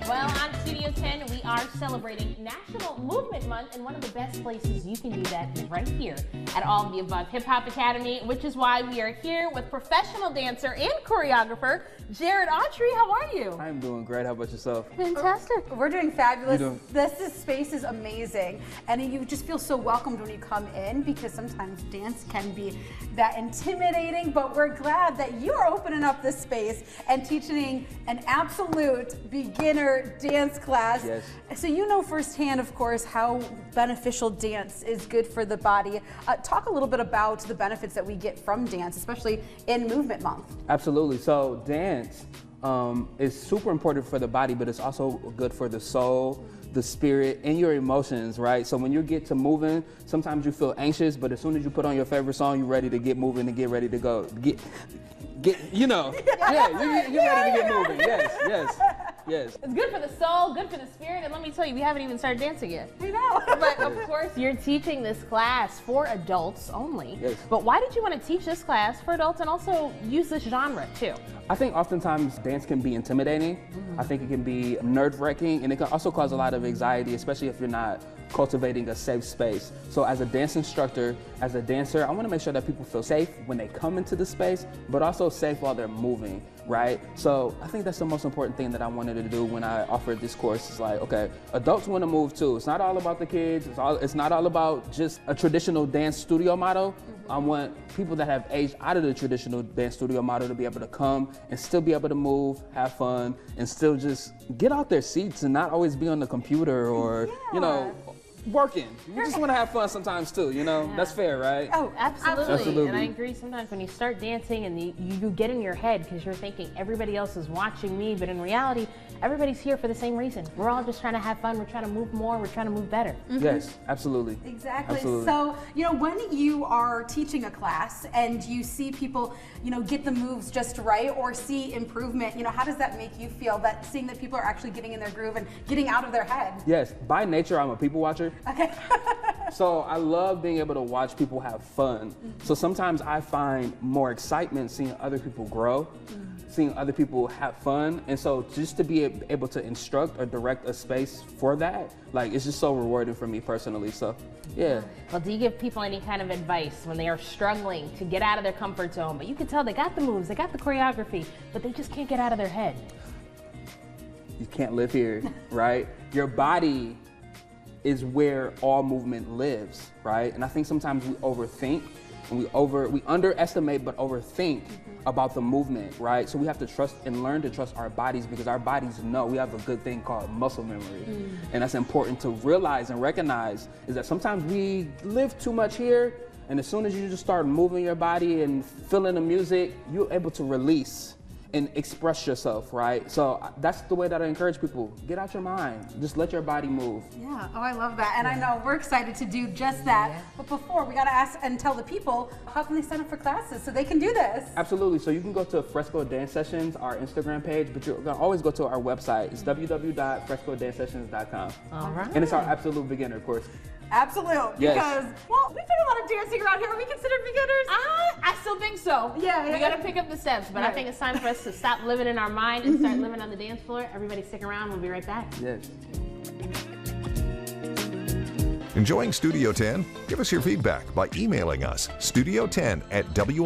Well, on Studio 10, we are celebrating National Movement Month, and one of the best places you can do that is right here at All of the Above Hip Hop Academy, which is why we are here with professional dancer and choreographer, Autrey. How are you? I'm doing great. How about yourself? Fantastic. We're doing fabulous. This space is amazing, and you just feel so welcomed when you come in, because sometimes dance can be that intimidating, but we're glad that you're opening up this space and teaching an absolute beginner dance class. Yes. So you know firsthand, of course, how beneficial dance is good for the body. Talk a little bit about the benefits that we get from dance, especially in Movement Month. Absolutely. So dance is super important for the body, but it's also good for the soul, the spirit, and your emotions, right? So when you get to moving, sometimes you feel anxious, but as soon as you put on your favorite song, you're ready to get moving and get ready to go. You're ready to get moving. Yes. It's good for the soul, good for the spirit, and let me tell you, we haven't even started dancing yet. I know. But of course, you're teaching this class for adults only. Yes. But why did you want to teach this class for adults and also use this genre too? I think oftentimes dance can be intimidating. I think it can be nerve-wracking, and it can also cause a lot of anxiety, especially if you're not cultivating a safe space. So as a dance instructor, as a dancer, I want to make sure that people feel safe when they come into the space, but also safe while they're moving, right? So I think that's the most important thing that I wanted to do when I offered this course. It's like, okay, adults want to move too. It's not all about the kids. It's not all about just a traditional dance studio model. I want people that have aged out of the traditional dance studio model to be able to come and still be able to move, have fun, and still just get out their seats and not always be on the computer or, working. You just want to have fun sometimes too, That's fair, right? Oh, absolutely. Absolutely. And I agree, sometimes when you start dancing and you get in your head because you're thinking everybody else is watching me, but in reality, everybody's here for the same reason. We're all just trying to have fun. We're trying to move more. We're trying to move better. Yes, absolutely. Exactly. Absolutely. So, when you are teaching a class and you see people, get the moves just right or see improvement, how does that make you feel, that seeing that people are actually getting in their groove and getting out of their head? Yes, by nature, I'm a people watcher. Okay. So I love being able to watch people have fun. So sometimes I find more excitement seeing other people grow, seeing other people have fun. And so just to be able to instruct or direct a space for that, it's just so rewarding for me personally. So, yeah. Well, do you give people any kind of advice when they are struggling to get out of their comfort zone, but you can tell they got the moves, they got the choreography, but they just can't get out of their head? You can't live here, right? Your body is where all movement lives, right? And I think sometimes we overthink and we underestimate but overthink about the movement, right? So we have to trust and learn to trust our bodies, because our bodies know. We have a good thing called muscle memory. And that's important to realize and recognize, is that sometimes we live too much here, and as soon as you just start moving your body and feeling the music, you're able to release and express yourself, right? So that's the way that I encourage people. Get out your mind. Just let your body move. Yeah. Oh, I love that. And I know we're excited to do just that. Yeah. But before, we got to ask and tell the people, how can they sign up for classes so they can do this? Absolutely. So you can go to Frxsco Dance Sessions, our Instagram page, but you're going to always go to our website. It's www.frxscodancesessions.com. All right. And it's our absolute beginner course. Absolute. Yes. Because, we do a lot of dancing around here. Are we considered beginners? I still think so. Yeah. We got to pick up the steps, but I think it's time for us to stop living in our mind and start living on the dance floor. Everybody stick around. We'll be right back. Yes. Enjoying Studio 10? Give us your feedback by emailing us studio10@WILX.com.